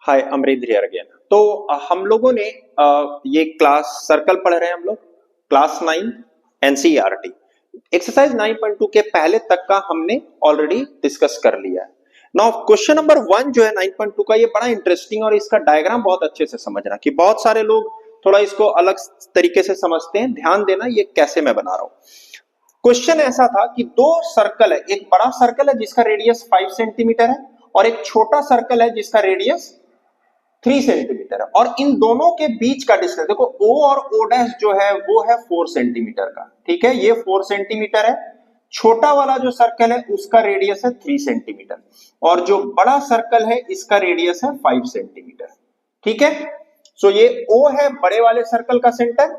Hi Amarinder here again. तो हम लोगों ने ये क्लास सर्कल पढ़ रहे हैं हम लोग क्लास 9 एनसीईआरटी एक्सरसाइज 9.2 के पहले तक का हमने ऑलरेडी डिस्कस कर लिया है। नाउ क्वेश्चन नंबर 1 जो है 9.2 का, ये बड़ा इंटरेस्टिंग और इसका डायग्राम बहुत अच्छे से समझना कि बहुत सारे लोग थोड़ा इसको अलग तरीके से समझते हैं। ध्यान देना ये कैसे मैं बना रहा हूं। क्वेश्चन ऐसा था कि दो सर्कल है, एक बड़ा सर्कल है जिसका रेडियस 5 सेंटीमीटर है और एक छोटा सर्कल है जिसका रेडियस 3 सेंटीमीटर है, और इन दोनों के बीच का डिस्टेंस देखो O और O' जो है वो है 4 सेंटीमीटर का। ठीक है, ये 4 सेंटीमीटर है। छोटा वाला जो सर्कल है उसका रेडियस है 3 सेंटीमीटर और जो बड़ा सर्कल है इसका रेडियस है 5 सेंटीमीटर। ठीक है, सो ये O है बड़े वाले सर्कल का सेंटर,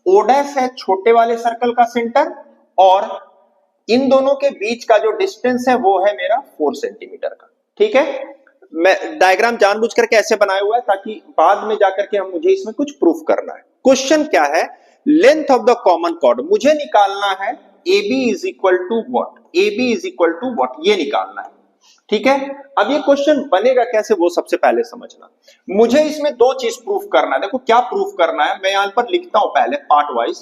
O' है छोटे वाले सर्कल का सेंटर, और इन दोनों के बीच का जो डिस्टेंस है वो है मेरा 4 सेंटीमीटर का। ठीक है, मैं डायग्राम जानबूझ करके ऐसे बनाया हुआ है ताकि बाद में जाकर के मुझे इसमें कुछ प्रूफ करना है। क्वेश्चन क्या है, length of the common chord मुझे निकालना है। AB is equal to what, AB is equal to what, ये निकालना है। ठीक है, अब ये क्वेश्चन बनेगा कैसे वो सबसे पहले समझना। मुझे इसमें दो चीज प्रूफ करना है। देखो क्या प्रूफ करना है, मैं यहां पर लिखता हूं पहले पार्ट वाइज।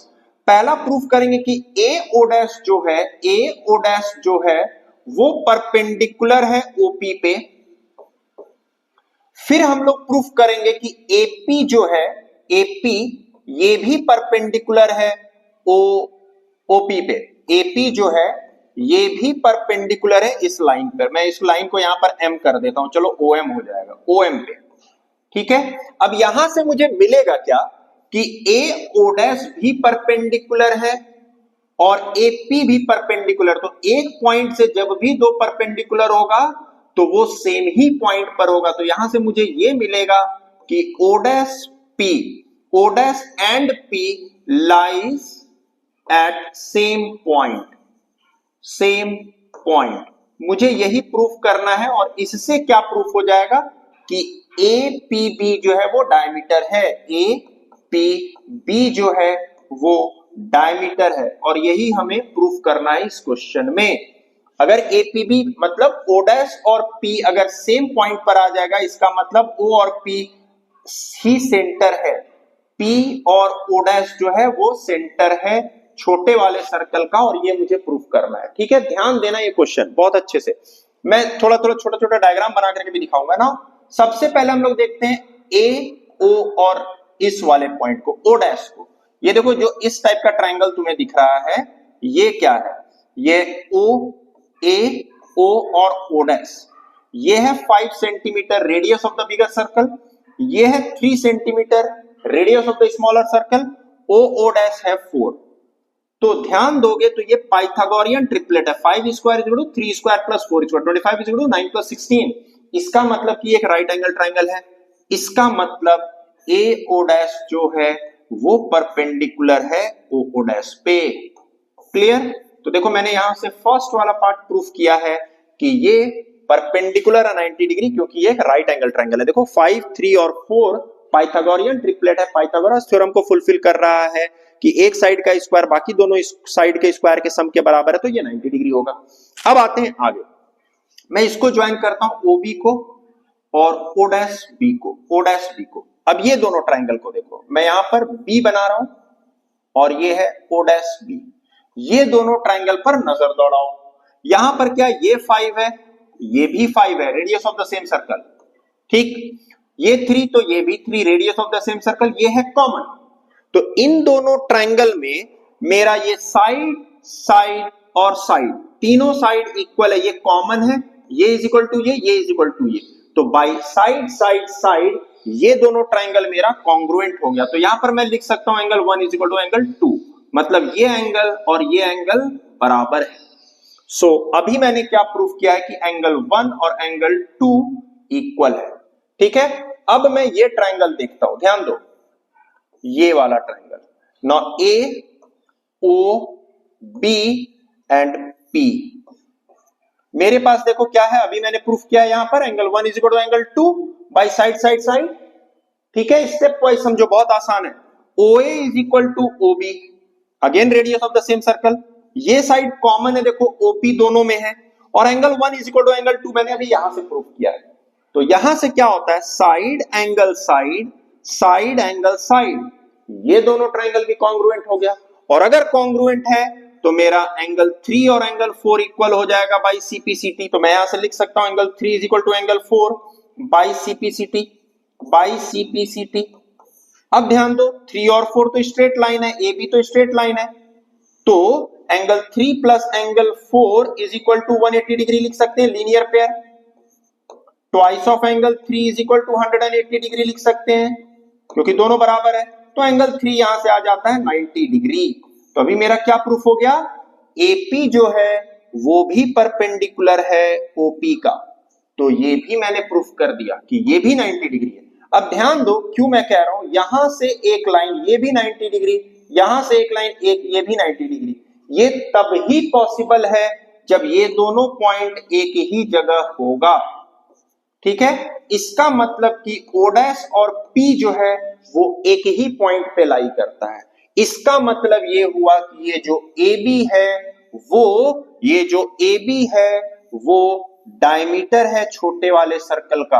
पहला प्रूफ करेंगे कि AO' जो है, AO' जो है वो परपेंडिकुलर है OP पे। फिर हम लोग प्रूफ करेंगे कि AP जो है, AP ये भी परपेंडिकुलर है OP पे। AP जो है ये भी परपेंडिकुलर है इस लाइन पर। मैं इस लाइन को यहां पर M कर देता हूं, चलो OM हो जाएगा, OM पे। ठीक है, अब यहां से मुझे मिलेगा क्या कि AO' भी परपेंडिकुलर है और AP भी परपेंडिकुलर। तो एक पॉइंट से जब भी दो परपेंडिकुलर होगा तो वो सेम ही पॉइंट पर होगा। तो यहां से मुझे ये मिलेगा कि O' and P lies at same point. मुझे यही प्रूफ करना है और इससे क्या प्रूफ हो जाएगा कि APB जो है वो डायमीटर है, APB जो है वो डायमीटर है, और यही हमें प्रूफ करना है इस क्वेश्चन में। अगर APB मतलब O' और P अगर सेम पॉइंट पर आ जाएगा, इसका मतलब O और P ही सेंटर है, P और O' जो है वो सेंटर है छोटे वाले सर्कल का, और ये मुझे प्रूफ करना है। ठीक है, ध्यान देना ये क्वेश्चन बहुत अच्छे से। मैं थोड़ा थोड़ा छोटा छोटा डायग्राम बना करके भी दिखाऊंगा ना। सबसे पहले हम लोग देखते हैं A, O और इस वाले पॉइंट को, O' को। ये देखो जो इस टाइप का ट्राइंगल तुम्हें दिख रहा है, ये क्या है, ये O, A, O और O'। ये है 5 centimetre radius of the bigger circle, ये है 3 centimetre radius of the smaller circle, O' है 4। तो ध्यान दोगे तो ये पाइथागोरियन ट्रिपलेट है, 5 square is equal to 3 square plus 4 square, 25 is equal to 9 plus 16। इसका मतलब कि एक राइट एंगल ट्राइंगल है। इसका मतलब AO' जो है वो परपेंडिकुलर है OO' पे। क्लियर? तो देखो मैंने यहां से फर्स्ट वाला पार्ट प्रूफ किया है कि ये परपेंडिकुलर है 90 डिग्री, क्योंकि ये एक राइट एंगल ट्राइंगल है। देखो 5, 3 और 4 पाइथागोरियन ट्रिपलेट है, पाइथागोरस थ्योरम को फुलफिल कर रहा है कि एक साइड का स्क्वायर बाकी दोनों साइड के स्क्वायर के सम के बराबर है, तो ये 90 डिग्री होगा। अब आते हैं आगे, मैं इसको ज्वाइन करता हूं OB को और O'B को। अब ये दोनों ट्राइंगल को देखो, मैं यहां पर B बना रहा हूं और ये है O'B। ये दोनों ट्राइंगल पर नजर दौड़ाओ। यहां पर क्या, ये 5 है, ये भी 5 है, radius of the same circle. ठीक, ये 3 तो ये भी 3, radius of the same circle, ये है कॉमन। तो इन दोनों ट्राइंगल में मेरा ये साइड और साइड, तीनों साइड इक्वल है, ये कॉमन है, ये इज इक्वल टू ये इज इक्वल टू ये। तो बाई साइड ये दोनों ट्राइंगल मेरा कॉन्ग्रुएंट हो गया। तो यहां पर मैं लिख सकता हूं angle 1 is equal to angle 2, मतलब ये एंगल और ये एंगल बराबर है। सो अभी मैंने क्या प्रूफ किया है कि एंगल 1 और एंगल 2 इक्वल है। ठीक है, अब मैं ये ट्राइंगल देखता हूं, ध्यान दो, ये वाला triangle. Now AOB and P, मेरे पास देखो क्या है, अभी मैंने प्रूफ किया है यहां पर angle 1 is equal to angle 2 बाय साइड। ठीक है, स्टेप वाइज समझो, बहुत आसान है। OA is equal to OB, again radius of the same circle, ये साइड कॉमन है, देखो OP दोनों में है, और angle 1 is equal to angle 2 मैंने अभी यहां से प्रूफ किया है। तो यहां से क्या होता है, side angle side, side angle side, ये दोनों ट्रायंगल भी कॉन्ग्रुएंट हो गया। और अगर कॉन्ग्रुएंट है तो मेरा एंगल 3 और एंगल 4 इक्वल हो जाएगा बाई सीपीसीटी। तो मैं यहां से लिख सकता हूं angle 3 is equal to angle 4 by CPCT, by CPCT. अब ध्यान दो 3 और 4 तो स्ट्रेट लाइन है, ए बी तो स्ट्रेट लाइन है, तो angle 3 plus angle 4 is equal to 180 degree लिख सकते हैं, linear pair. Twice of angle 3 is equal to 180 degree लिख सकते हैं, क्योंकि दोनों बराबर है। तो एंगल 3 यहां से आ जाता है 90 डिग्री। तो अभी मेरा क्या प्रूफ हो गया, एपी जो है वो भी परपेंडिकुलर है ओपी का। तो ये भी मैंने प्रूफ कर दिया कि ये भी 90 डिग्री है। अब ध्यान दो क्यों मैं कह रहा हूं, यहां से एक लाइन ये भी 90 डिग्री, यहां से एक लाइन एक ये भी 90 डिग्री। ये तब ही पॉसिबल है जब ये दोनों पॉइंट एक ही जगह होगा। ठीक है, इसका मतलब कि ओ डैश और पी जो है वो एक ही पॉइंट पे लाई करता है। इसका मतलब ये हुआ कि ये जो ए बी है वो, ये जो ए बी है वो डायमीटर है छोटे वाले सर्कल का,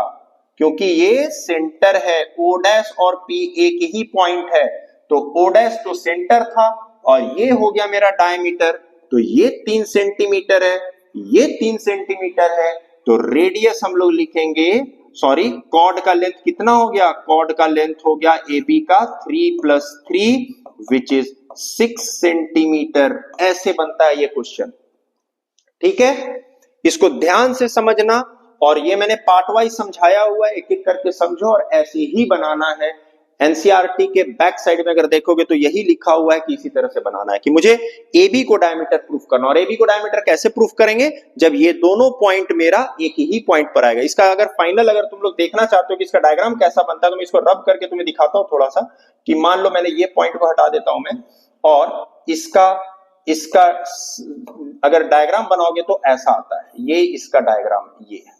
क्योंकि ये सेंटर है। ओ डैश और पी एक ही पॉइंट है, तो ओ डैश तो सेंटर था और ये हो गया मेरा डायमीटर। तो ये 3 सेंटीमीटर है, ये 3 सेंटीमीटर है। तो रेडियस हम लोग लिखेंगे, सॉरी कॉर्ड का लेंथ कितना हो गया, कॉर्ड का लेंथ हो गया ए बी का 3 + 3 विच इज 6 सेंटीमीटर। ऐसे बनता है ये क्वेश्चन। ठीक है, इसको ध्यान से समझना, और ये मैंने पार्ट वाइज समझाया हुआ है, एक एक करके समझो और ऐसे ही बनाना है। एनसीईआरटी के बैक साइड में अगर देखोगे तो यही लिखा हुआ है कि इसी तरह से बनाना है कि मुझे एबी को डायमीटर प्रूफ करना। और एबी को डायमीटर कैसे प्रूफ करेंगे, जब ये दोनों पॉइंट मेरा एक ही पॉइंट पर आएगा। इसका अगर फाइनल अगर तुम लोग देखना चाहते हो कि इसका डायग्राम कैसा बनता है तो मैं इसको रब करके तुम्हें दिखाता हूं थोड़ा सा, कि मान लो मैंने ये पॉइंट को हटा देता हूं मैं, और इसका अगर डायग्राम बनाओगे तो ऐसा आता है, ये इसका डायग्राम ये है।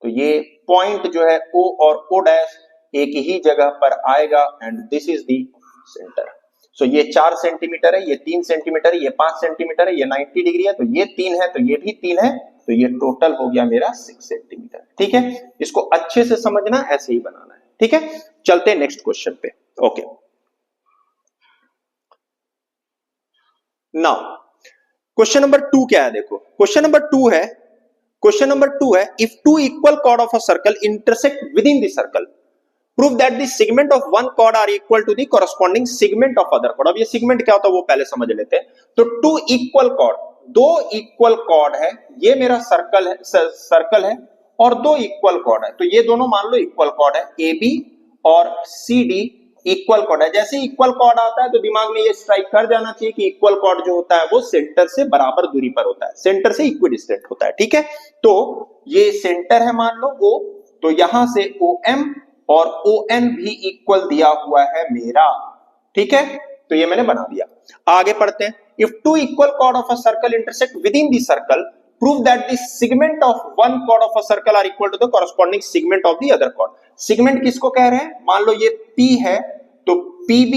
तो ये पॉइंट जो है ओ और ओ डैश एक ही जगह पर आएगा and this is the centre. So ये 4 सेंटीमीटर है, ये 3 सेंटीमीटर है, ये 5 सेंटीमीटर है, ये 90 डिग्री है, तो ये 3 है, तो ये भी 3 है, तो ये टोटल हो गया मेरा 6 सेंटीमीटर। ठीक है, इसको अच्छे से समझना, ऐसे ही बनाना है। ठीक है, चलते हैं नेक्स्ट क्वेश्चन पे। ओके, नाउ क्वेश्चन नंबर 2 क्या है, देखो क्वेश्चन नंबर 2 है if two equal chord of a circle intersect within the circle, prove that the segment of one chord are equal to the corresponding segment of other chord. अब ये segment क्या होता है वो पहले समझ लेते हैं। तो two equal chord, 2 equal chord है, ये मेरा सर्कल है और 2 इक्वल कॉर्ड है। तो ये दोनों मान लो इक्वल कॉर्ड है, ए बी और सी डी इक्वल कॉर्ड है। जैसे इक्वल कॉर्ड आता है तो दिमाग में ये स्ट्राइक कर जाना चाहिए कि इक्वल कॉर्ड जो होता है वो सेंटर से बराबर दूरी पर होता है, सेंटर से इक्विडिस्टेंट होता है। ठीक है, तो ये सेंटर है मान लो ओ, तो यहां से ओ एम और ओ एन भी इक्वल दिया हुआ है मेरा। ठीक है, तो ये मैंने बना दिया। आगे पढ़ते हैं। If two equal chord of a circle intersect within the circle, prove that the segment of one chord of a circle are equal to the corresponding segment of the other chord. Segment किसको कह रहे हैं, मान लो ये P है, तो PB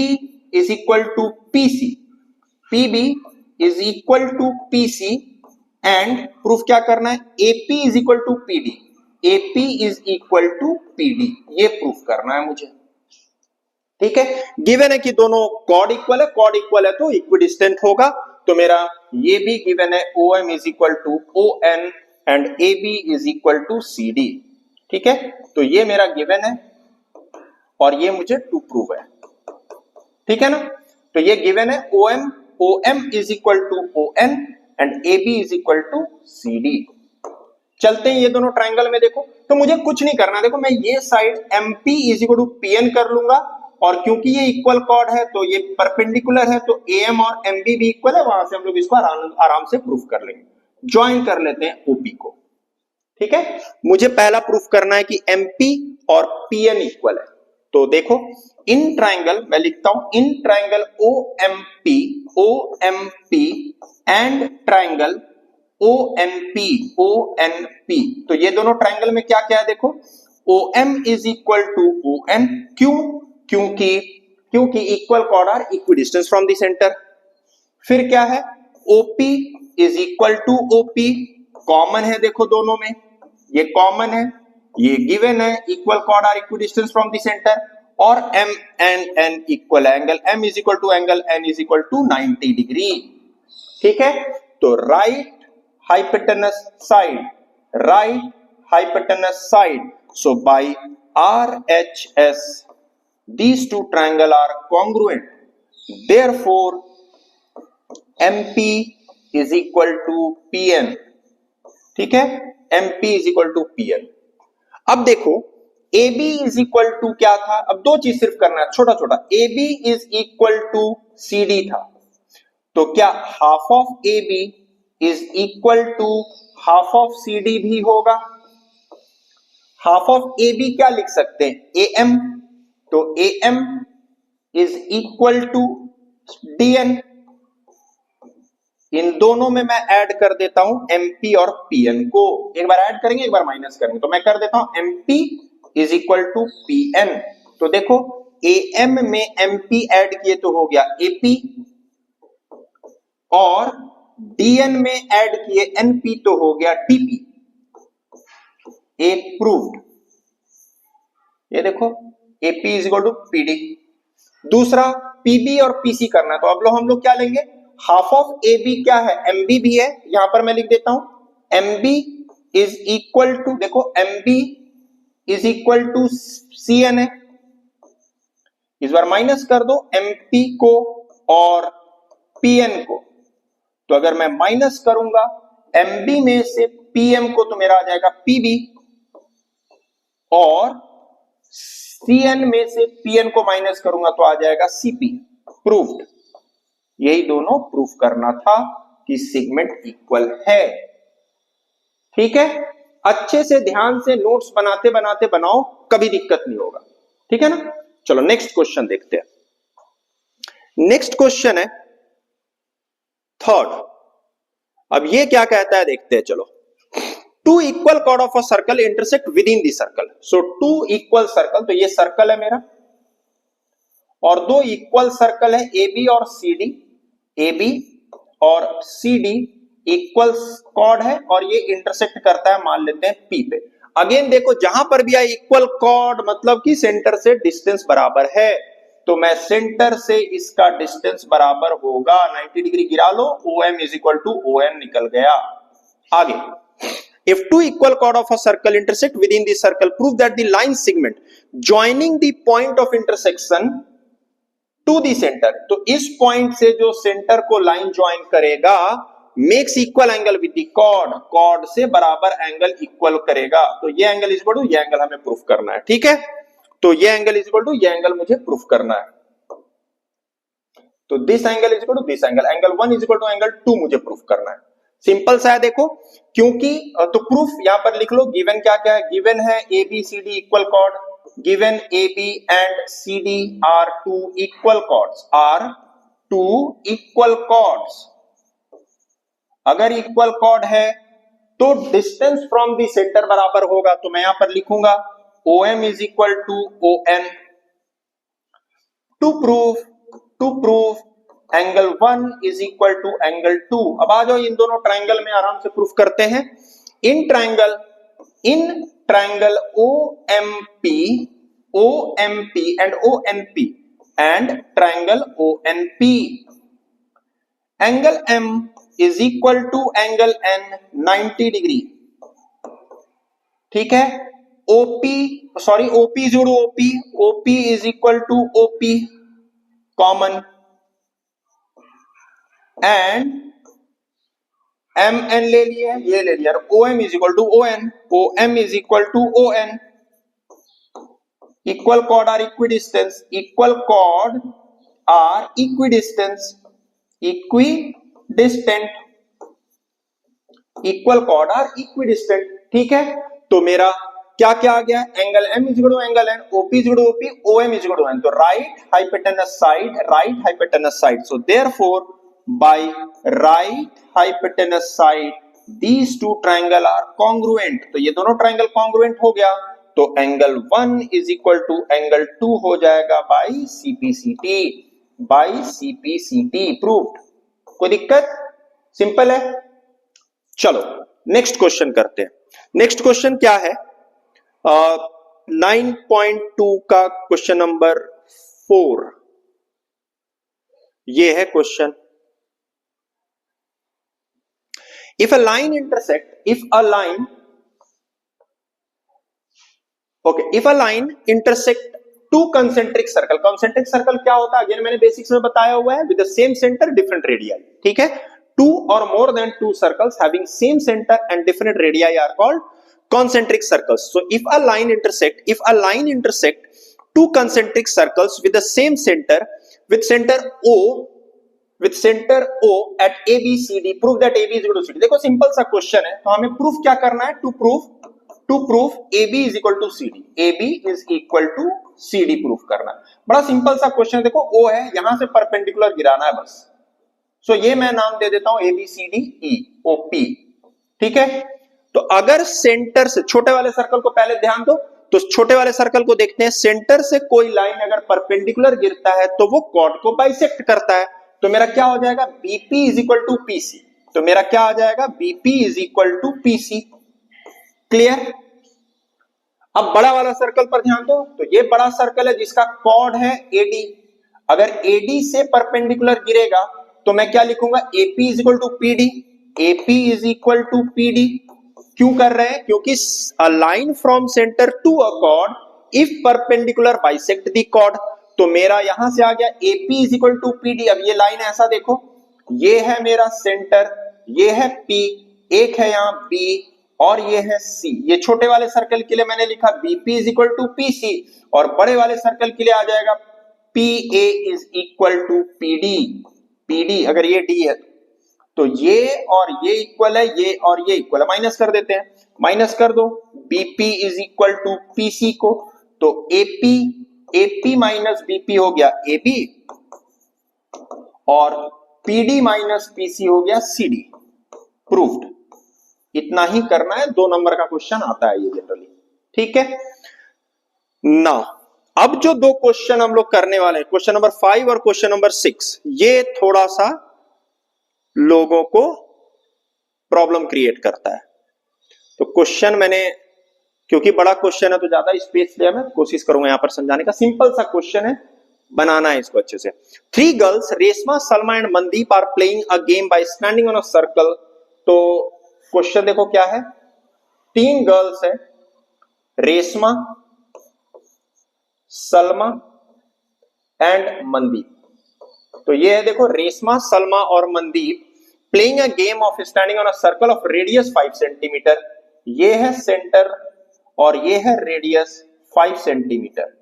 is equal to PC, PB is equal to PC and proof क्या करना है, AP is equal to PD, AP is equal to PD, ये प्रूफ करना है मुझे। ठीक है, गिवन है कि दोनों कॉर्ड इक्वल है, कॉर्ड इक्वल है तो इक्विडिस्टेंट होगा। तो मेरा ये भी गिवन है OM is equal to ON and AB is equal to CD। ठीक है, तो ये मेरा गिवन है और ये मुझे टू प्रूव है। ठीक है ना, तो ये गिवन है OM is equal to ON and AB is equal to CD। चलते हैं ये दोनों ट्रायंगल में, देखो तो मुझे कुछ नहीं करना। देखो मैं ये side MP is equal to PN कर लूंगा, और क्योंकि ये इक्वल कॉर्ड है तो ये परपेंडिकुलर है, तो AM और MB भी इक्वल है, वहां से हम लोग इसको आराम से प्रूफ कर लेंगे। ज्वाइन कर लेते हैं OP को। ठीक है, मुझे पहला प्रूफ करना है कि MP और PN इक्वल है। तो देखो इन ट्रायंगल, मैं लिखता हूं इन triangle OMP and triangle ONP। तो ये दोनों ट्रायंगल में क्या क्या है, देखो OM is equal to ON, क्योंकि equal chord are equidistance from the centre. फिर क्या है, OP is equal to OP, common है देखो दोनों में, ये कॉमन है, ये गिवन है, equal chord are equidistance from the centre, और m and n equal angle, m is equal to angle n is equal to 90 degree. ठीक है, तो right hypotenuse side, right hypotenuse side, so by RHS these two triangle are congruent, therefore MP is equal to PN। ठीक है, MP is equal to PN। अब देखो AB is equal to क्या था, अब दो चीज सिर्फ करना है छोटा छोटा, AB is equal to CD था, तो क्या half of AB is equal to half of CD भी होगा? हाफ ऑफ AB क्या लिख सकते हैं, AM, तो AM is equal to DN। इन दोनों में मैं ऐड कर देता हूं MP और PN को, एक बार ऐड करेंगे एक बार माइनस करेंगे, तो मैं कर देता हूं MP is equal to PN। तो देखो AM में MP ऐड किए तो हो गया AP, और DN में ऐड किए NP तो हो गया TP। एक प्रूव्ड, ये देखो AP is equal to PD। दूसरा PB और PC करना है, तो अब हम लोग क्या लेंगे, हाफ ऑफ AB क्या है, MB भी है, यहां पर मैं लिख देता हूं MB इज इक्वल टू, देखो MB is equal to CN है, इस बार माइनस कर दो MP को और PN को, तो अगर मैं माइनस करूंगा MB में से PM को तो मेरा आ जाएगा PB, और CN में से PN को माइनस करूंगा तो आ जाएगा CP। प्रूव्ड, यही दोनों प्रूफ करना था कि सेगमेंट इक्वल है। ठीक है, अच्छे से ध्यान से नोट्स बनाते बनाते बनाओ, कभी दिक्कत नहीं होगा। ठीक है ना, चलो नेक्स्ट क्वेश्चन देखते हैं। नेक्स्ट क्वेश्चन है थर्ड। अब ये क्या कहता है देखते हैं, चलो। Two equal chord of a circle intersect within the circle, so two equal circle, तो ये सर्कल है मेरा, और दो इक्वल सर्कल है AB और CD, AB और CD इक्वल कॉर्ड है, और ये इंटरसेक्ट करता है मान लेते हैं P पे। अगेन देखो जहां पर भी आए इक्वल कॉर्ड मतलब कि सेंटर से डिस्टेंस बराबर है, तो मैं सेंटर से इसका डिस्टेंस बराबर होगा 90 डिग्री गिरा लो, OM is equal to ON निकल गया। आगे, if two equal chord of a circle intersect within the circle, prove that the line segment joining the point of intersection to the center, तो इस point से जो centre को line join करेगा makes equal angle with the chord, chord से बराबर angle equal करेगा, तो ये एंगल इज इक्वल टू ये एंगल हमें प्रूफ करना है। ठीक है, तो ये एंगल इज इक्वल टू ये एंगल मुझे प्रूफ करना है, तो this angle is equal to this angle, angle 1 is equal to angle 2 मुझे प्रूफ करना है। सिंपल सा है देखो, क्योंकि तो प्रूफ यहां पर लिख लो, गिवन क्या क्या है, गिवन है ABCD equal chord, given AB and CD are two equal chords, are two equal chords. अगर इक्वल कॉर्ड है तो डिस्टेंस फ्रॉम द सेंटर बराबर होगा, तो मैं यहां पर लिखूंगा OM is equal to ON। To proof angle 1 is equal to angle 2। अब आ जाओ इन दोनों ट्रायंगल में आराम से प्रूफ करते हैं। In triangle OMP and ONP and triangle ONP, angle M is equal to angle N 90 degree. ठीक है, OP जोड़ो OP is equal to OP common, and MN ले लिया, ये ले लिया, OM is equal to OM is equal to ON। Equal chord are equidistance, equal chord are equidistant, equal chord are equidistant. ठीक है, तो मेरा क्या क्या आ गया, angle M is equal to angle N, OP is equal to OP, OM is equal to N, तो right hypotenuse side, so therefore by right hypotenuse side these two triangle are congruent, तो ये दोनों triangle congruent हो गया, तो angle 1 is equal to angle 2 हो जाएगा by CPCT proved। कोई दिक्कत, सिंपल है। चलो नेक्स्ट क्वेश्चन करते हैं। नेक्स्ट क्वेश्चन क्या है, 9.2 का क्वेश्चन नंबर 4, ये है question. If a line intersect two concentric circle, concentric circle क्या होता है, अगेन मैंने बेसिक्स में बताया हुआ है, with the same center different radii, ठीक है। Two or more than two circles having same center and different radii are called concentric circles. So if a line intersect two concentric circles with the same center, with center O at ABCD, prove that AB is equal to CD। देखो simple सा question है, तो हमें proof क्या करना है, to proof AB is equal to CD, AB is equal to CD proof करना। बड़ा सिंपल सा क्वेश्चन है। देखो O है, यहां से परपेंडिकुलर गिराना है बस। सो ये मैं नाम दे देता हूं ABCDE OP, ठीक है। तो अगर सेंटर से, छोटे वाले सर्कल को पहले ध्यान दो, तो छोटे वाले सर्कल को देखते हैं, सेंटर से कोई लाइन अगर परपेंडिकुलर गिरता है तो वो कॉर्ड को बाइसेक्ट करता है। तो मेरा क्या हो जाएगा, BP is equal to PC। तो मेरा क्या आ जाएगा, BP is equal to PC। Clear. अब बड़ा वाला सर्कल पर ध्यान दो, तो ये बड़ा सर्कल है जिसका कॉर्ड है AD। अगर AD से परपेंडिकुलर गिरेगा तो मैं क्या लिखूंगा, AP is equal to PD। AP is equal to PD क्यों कर रहे हैं, क्योंकि a line from centre to a chord if perpendicular bisect the chord. तो मेरा यहां से आ गया AP is equal to PD। अब ये लाइन ऐसा देखो, ये है मेरा सेंटर, ये है P, एक है यहां B और ये है C। ये छोटे वाले सर्कल के लिए मैंने लिखा BP is equal to PC, और बड़े वाले सर्कल के लिए आ जाएगा PA is equal to PD। अगर ये D है तो ये और ये इक्वल है, ये और ये इक्वल है, माइनस कर देते हैं, माइनस कर दो BP is equal to PC को। तो AP माइनस BP हो गया AB, और PD माइनस PC हो गया CD। प्रूव्ड। इतना ही करना है, 2 नंबर का क्वेश्चन आता है ये जनरली, ठीक है। नाउ अब जो 2 क्वेश्चन हम लोग करने वाले हैं, क्वेश्चन नंबर 5 और क्वेश्चन नंबर 6, ये थोड़ा सा लोगों को प्रॉब्लम क्रिएट करता है। तो क्वेश्चन मैंने, क्योंकि बड़ा क्वेश्चन है तो ज्यादा स्पेस लिया, मैं कोशिश करूंगा यहां पर समझाने का। सिंपल सा क्वेश्चन है, बनाना है इसको अच्छे से। 3 girls Reshma, Salma and Mandeep are playing a game by standing on a circle. तो क्वेश्चन देखो क्या है, 3 गर्ल्स है, रेशमा, सलमा एंड मनदीप। तो ये है देखो, रेशमा, सलमा और Mandeep playing a game of standing on a circle of radius 5 centimetre. ये है सेंटर और ये है रेडियस 5 सेंटीमीटर,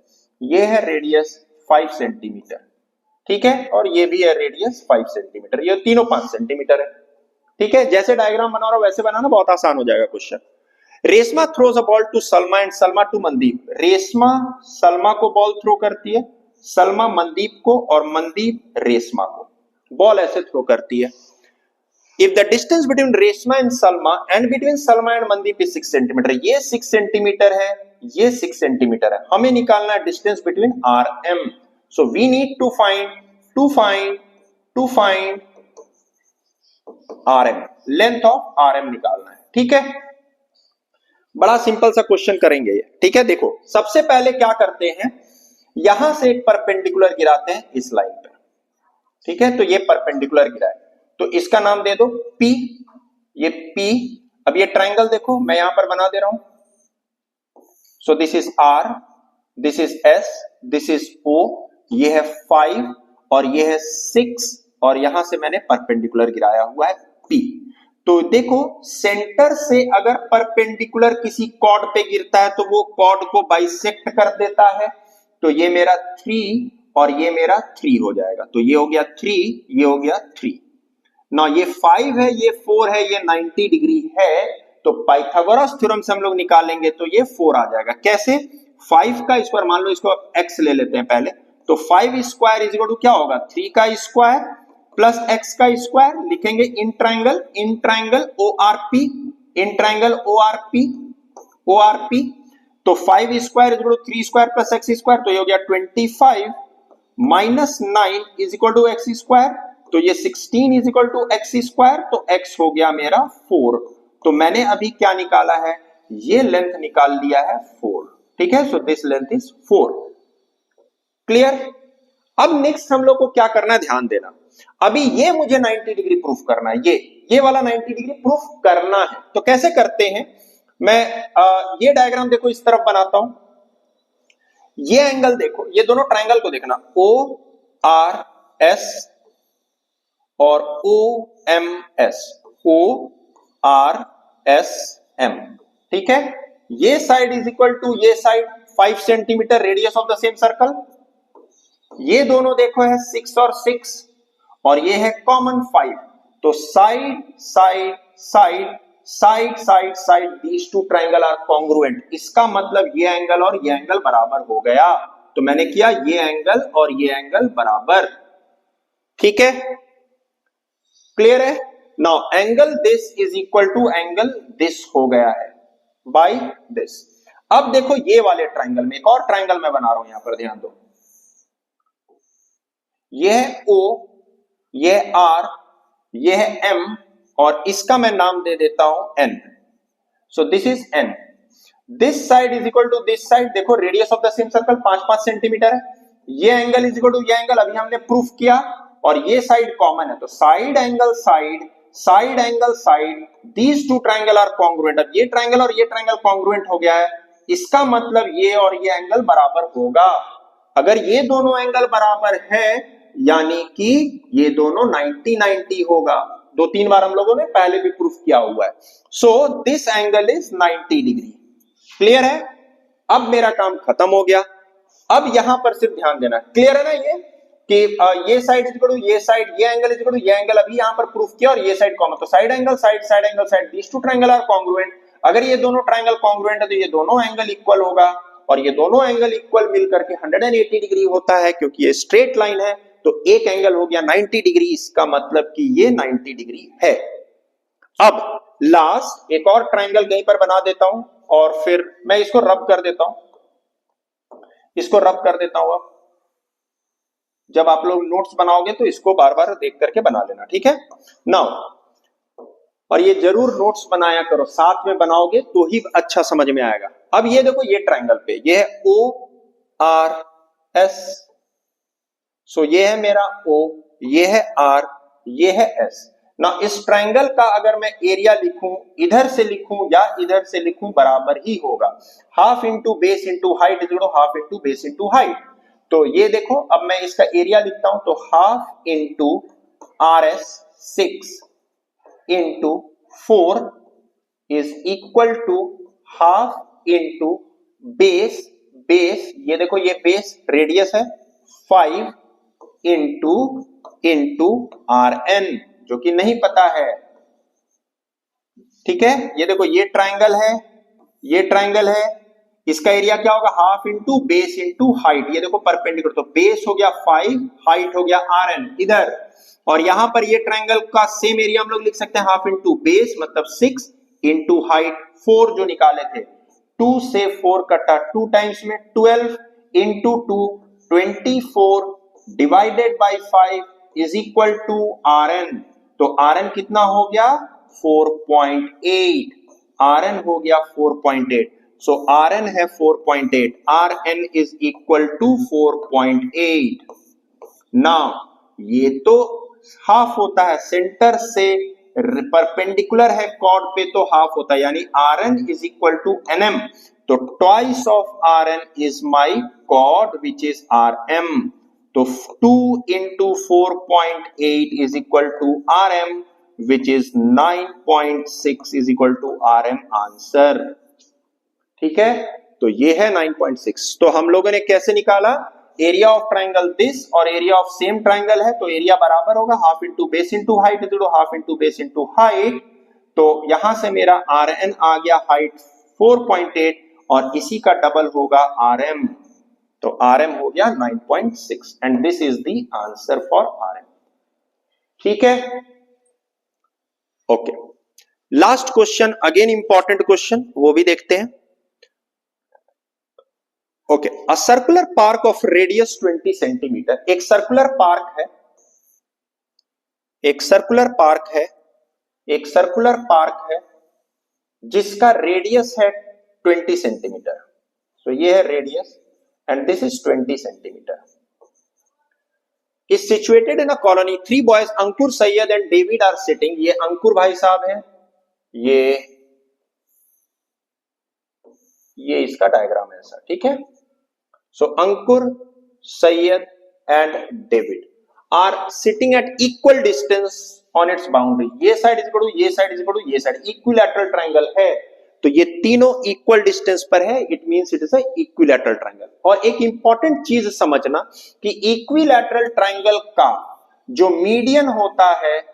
ये है रेडियस 5 सेंटीमीटर, ठीक है, और ये भी है रेडियस 5 सेंटीमीटर। ये तीनों 5 सेंटीमीटर है, ठीक है। जैसे डायग्राम बना रहा हूं वैसे बनाना, बहुत आसान हो जाएगा question. Reshma throws a ball to Salma and Salma to Mandeep. Reshma Salma को बॉल थ्रो करती है, सलमा मनदीप को, और मनदीप रेशमा को बॉल ऐसे थ्रो करती है। If the distance between Reshma and Salma and between Salma and Mandeep is 6 centimetre, ये 6 सेंटीमीटर है, ये 6 सेंटीमीटर है, हमें निकालना है distance between RM। So we need to find RM, length of RM निकालना है, ठीक है। बड़ा सिंपल सा क्वेश्चन करेंगे ये, ठीक है। देखो सबसे पहले क्या करते हैं, यहां से एक परपेंडिकुलर गिराते हैं इस लाइन पे, ठीक है। तो ये परपेंडिकुलर गिरा है, तो इसका नाम दे दो P, ये P। अब ये ट्रायंगल देखो मैं यहां पर बना दे रहा हूं। सो this is R, this is S, this is O, ये है 5 और ये है 6, और यहां से मैंने परपेंडिकुलर गिराया हुआ है P। तो देखो सेंटर से अगर परपेंडिकुलर किसी कॉर्ड पे गिरता है तो वो कॉर्ड को बाइसेक्ट कर देता है। तो ये मेरा 3 और ये मेरा 3 हो जाएगा। तो ये हो गया 3, ये हो गया 3 ना, ये 5 है, ये 4 है, ये 90 डिग्री है। तो पाइथागोरस थ्योरम से हम लोग निकालेंगे तो ये 4 आ जाएगा। कैसे, 5 का स्क्वायर, मान लो इसको x ले लेते हैं पहले, तो 5 स्क्वायर इज इक्वल टू क्या होगा, 3 का स्क्वायर प्लस x का स्क्वायर, लिखेंगे इन ट्रायंगल ORP। तो 5 square is equal to 3 square plus x square, तो ये हो गया 25 minus 9 is equal to x square, तो ये 16 is equal to x square, तो x हो गया मेरा 4। तो मैंने अभी क्या निकाला है, ये लेंथ निकाल लिया है 4। ठीक है, so this length is 4। Clear? अब नेक्स्ट हम लोग को क्या करना है, ध्यान देना। अभी ये मुझे 90 डिग्री प्रूफ करना है, ये वाला 90 डिग्री प्रूफ करना है। तो कैसे करते हैं, मैं ये डायग्राम देखो इस तरफ बनाता हूं। ये एंगल देखो, ये दोनों ट्रायंगल को देखना, ओ आर एस और O M S, O R S M. ठीक है, ये साइड इज इक्वल टू ये side 5 centimetre radius of the same circle. ये दोनों देखो है 6 और 6 और ये है कॉमन 5। तो side side side side side side these two triangle are congruent. इसका मतलब ये एंगल और ये एंगल बराबर हो गया। तो मैंने किया ये एंगल और ये एंगल बराबर। ठीक है, क्लियर है? Now angle this is equal to angle this हो गया है बाय दिस। अब देखो ये वाले ट्रायंगल में एक और ट्रायंगल मैं बना रहा हूं, यहां पर ध्यान दो। ये है O, ये है R, ये है M और इसका मैं नाम दे देता हूं N। So this is N। This side is equal to this side, देखो radius of the same circle 5-5 centimetre है। ये एंगल इज इक्वल टू ये एंगल, अभी हमने प्रूफ किया। और ये साइड कॉमन है, तो side angle side, side angle side, these two triangle are congruent. अब ये ट्रायंगल और ये ट्रायंगल कॉन्ग्रुएंट हो गया है, इसका मतलब ये और ये एंगल बराबर होगा। अगर ये दोनों एंगल बराबर है यानी कि ये दोनों 90-90 होगा। 2-3 बार हम लोगों ने पहले भी प्रूफ किया हुआ है। So this angle is 90 degree. Clear है? अब मेरा काम खत्म हो गया। अब यहां पर सिर्फ ध्यान देना, क्लियर है ना ये कि ये साइड इज इक्वल टू ये साइड, ये एंगल इज इक्वल टू ये एंगल, अभी यहां पर प्रूफ किया और ये साइड कॉमन। तो side angle side, side angle side, these two triangle are congruent. अगर ये दोनों ट्रायंगल कॉन्ग्रुएंट है तो ये दोनों एंगल इक्वल होगा और ये दोनों एंगल इक्वल मिलकर के 180 डिग्री होता है, क्योंकि ये स्ट्रेट लाइन है। तो एक एंगल हो गया 90 डिग्री, इसका मतलब कि ये 90 डिग्री है। अब लास्ट एक और ट्रायंगल कहीं पर बना देता हूं और फिर मैं इसको रब कर देता हूं, इसको रब कर देता हूं। अब जब आप लोग नोट्स बनाओगे तो इसको बार बार देख करके बना लेना, ठीक है? नाउ, और ये जरूर नोट्स बनाया करो, साथ में बनाओगे तो ही अच्छा समझ में आएगा। अब ये देखो, ये ट्रायंगल पे ये है O R S। सो ये है मेरा O, ये है R, ये है S। ना इस ट्रायंगल का अगर मैं एरिया लिखूं, इधर से लिखूं या इधर से लिखूं, बराबर ही होगा। Half into base into height is half into base into height. तो ये देखो, अब मैं इसका एरिया लिखता हूं, तो half into RS 6 into 4 is equal to half into base, base ये देखो, ये बेस रेडियस है 5 इंटू RN, जो कि नहीं पता है। ठीक है, ये देखो, ये ट्रायंगल है, ये ट्रायंगल है, इसका एरिया क्या होगा, half into base into height. ये देखो परपेंडिकुलर, तो बेस हो गया 5, हाइट हो गया RN इधर। और यहां पर ये ट्रायंगल का सेम एरिया हम लोग लिख सकते हैं, हाफ इंटू बेस मतलब 6 इंटू हाइट 4 जो निकाले थे। 2 से 4 कटा 2 टाइम्स में 12 into 2 24 divided by 5 is equal to RN। तो RN कितना हो गया, 4.8। RN हो गया 4.8। सो RN है 4.8, RN is equal to 4.8। Now ये तो हाफ होता है, सेंटर से परपेंडिकुलर है कॉर्ड पे तो हाफ होता है, यानी RN is equal to NM। तो twice of RN is my chord which is RM। तो 2 into 4.8 is equal to RM which is 9.6 is equal to RM answer. ठीक है, तो ये है 9.6। तो हम लोगों ने कैसे निकाला, एरिया ऑफ ट्रायंगल दिस और एरिया ऑफ सेम ट्रायंगल है, तो एरिया बराबर होगा half into base into height is half into base into height. तो यहां से मेरा RN आ गया हाइट 4.8 और इसी का डबल होगा RM। तो RM हो गया 9.6 and this is the answer for RM। ठीक है, okay. Last question, again important question, वो भी देखते हैं। Okay, a circular park of radius 20 centimetre. एक सर्कुलर पार्क है, एक सर्कुलर पार्क है, एक सर्कुलर पार्क है जिसका रेडियस है 20 सेंटीमीटर। तो ये है radius and this is 20 centimetre. Is situated in a colony, 3 boys Ankur, Syed and David are sitting. ये अंकुर भाई साहब है, ये इसका डायग्राम है ऐसा, ठीक है। So Ankur, Syed and David are sitting at equal distance on its boundary. ये साइड इज इक्वल टू ये साइड इज इक्वल टू ये साइड, इक्विलैटरल ट्रायंगल है तो ये तीनों इक्वल डिस्टेंस पर है, it means it is a equilateral triangle. और एक इंपॉर्टेंट चीज समझना कि इक्विलैटरल ट्रायंगल का जो मीडियन होता है,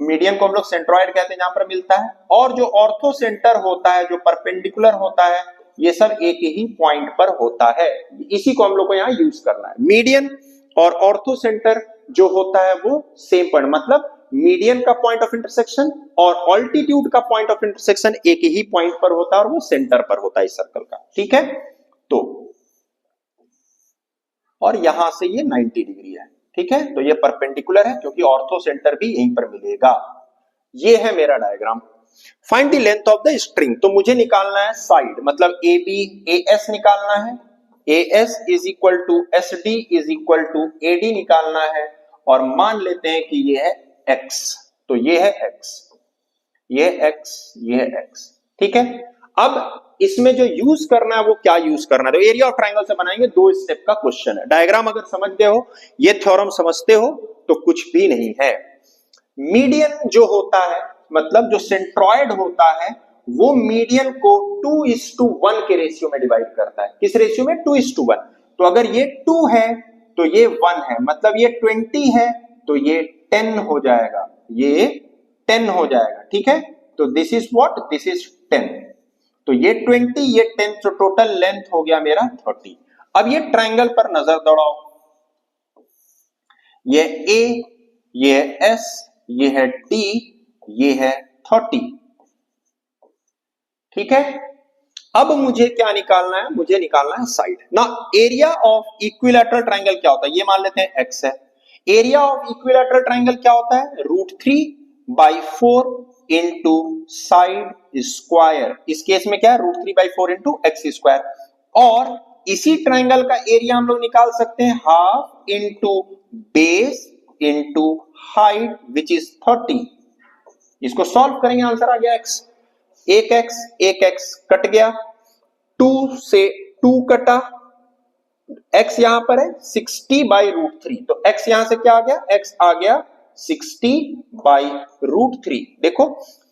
मीडियन को हम लोग सेंट्रॉइड कहते हैं, यहां पर मिलता है, और जो ऑर्थो सेंटर होता है, जो परपेंडिकुलर होता है, ये सब एक ही पॉइंट पर होता है। इसी को हम लोग को यहां यूज करना है। मीडियन और ऑर्थो सेंटर जो होता है वो सेम पॉइंट, मतलब मीडियन का पॉइंट ऑफ इंटरसेक्शन और ऑल्टीट्यूड का पॉइंट ऑफ इंटरसेक्शन एक ही पॉइंट पर होता है और वो सेंटर पर होता है इस सर्कल का, ठीक है। तो और यहां से ये 90 डिग्री है, ठीक है। तो ये परपेंडिकुलर है क्योंकि ऑर्थो सेंटर भी यहीं पर मिलेगा। ये है मेरा diagram. Find the length of the string, तो मुझे निकालना है साइड, मतलब ए बी ए एस निकालना है। A S is equal to S D is equal to A D निकालना है, और मान लेते हैं कि ये है एक्स, तो ये है एक्स, ये एक्स, ये है एक्स, ठीक है। अब इसमें जो यूज करना है वो क्या यूज करना है, तो एरिया ऑफ ट्रायंगल से बनाएंगे, 2 स्टेप का क्वेश्चन है। डायग्राम अगर समझते हो, ये थ्योरम समझते हो तो कुछ भी नहीं है। मीडियन जो होता है, मतलब जो सेंट्रॉइड होता है, वो मीडियन को 2:1 के रेशियो में डिवाइड करता है। किस रेशियो में? 2:1। तो अगर ये 2 है तो ये 1 है, मतलब ये 20 है तो ये 10 हो जाएगा, ये 10 हो जाएगा, ठीक है। तो this is what, this is 10। तो ये 20, ये 10, तो टोटल लेंथ हो गया मेरा 30। अब ये ट्रायंगल पर नजर दौड़ाओ, ये ए, ये है एस, ये है डी, ये है 30, ठीक है। अब मुझे क्या निकालना है? मुझे निकालना है साइड। ना एरिया ऑफ इक्विलैटरल ट्रायंगल क्या होता है, ये मान लेते हैं एक्स है। एरिया ऑफ इक्विलैटरल ट्रायंगल क्या होता है? √3/4 इंटू साइड स्क्वायर। इस केस में क्या है? √3/4 इंटू एक्स स्क्वायर। और इसी ट्रायंगल का एरिया हम लोग निकाल सकते हैं half into base into height which is 30। इसको सॉल्व करेंगे, आंसर आ गया एक्स। एक एक्स कट गया, 2 से 2 कटा, x यहां पर है 60/√3, तो x यहां से क्या आ गया? x आ गया 60/√3। देखो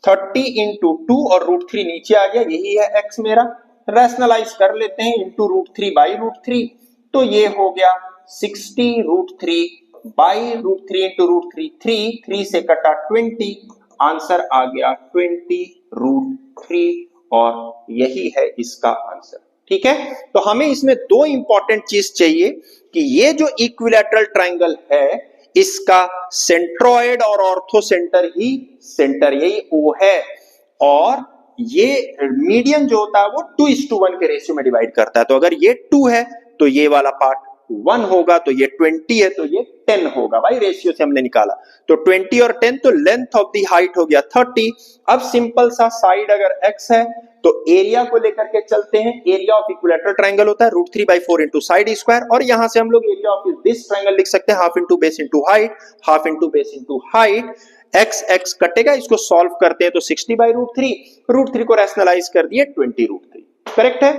30 इंटू 2 और √3 नीचे आ गया, यही है x मेरा। रैशनलाइज कर लेते हैं, इंटू √3/√3, तो ये हो गया 60√3/√3 इंटू √3, 3 से कटा 20, आंसर आ गया 20√3, और यही है इसका आंसर, ठीक है। तो हमें इसमें 2 इंपॉर्टेंट चीज चाहिए कि ये जो इक्विलैटरल ट्रायंगल है, इसका सेंट्रॉइड और ऑर्थो सेंटर ही सेंटर यही O है, और ये मीडियन जो होता है वो 2:1 के रेशियो में डिवाइड करता है। तो अगर ये 2 है तो ये वाला पार्ट 1 होगा, तो ये 20 है तो ये 10 होगा। भाई रेशियो से हमने निकाला, तो 20 और 10, तो लेंथ ऑफ द हाइट हो गया 30। अब सिंपल सा, साइड अगर x है तो एरिया को लेकर के चलते हैं। एरिया ऑफ इक्विलैटरल ट्रायंगल होता है √3/4 इंटू साइड स्क्वायर, और यहां से हम लोग एरिया ऑफ दिस ट्रायंगल लिख सकते हैं half into base into height, half into base into height. x कटेगा, इसको सॉल्व करते हैं तो 60/√3, √3 को रैशनलाइज कर दिए 20√3, करेक्ट है।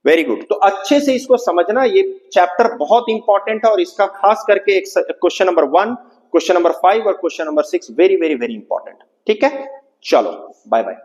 Very good. तो अच्छे से इसको समझना, ये चैप्टर बहुत इंपॉर्टेंट है, और इसका खास करके क्वेश्चन नंबर 1, क्वेश्चन नंबर 5 और question number 6 very very very important, ठीक है। चलो बाय बाय।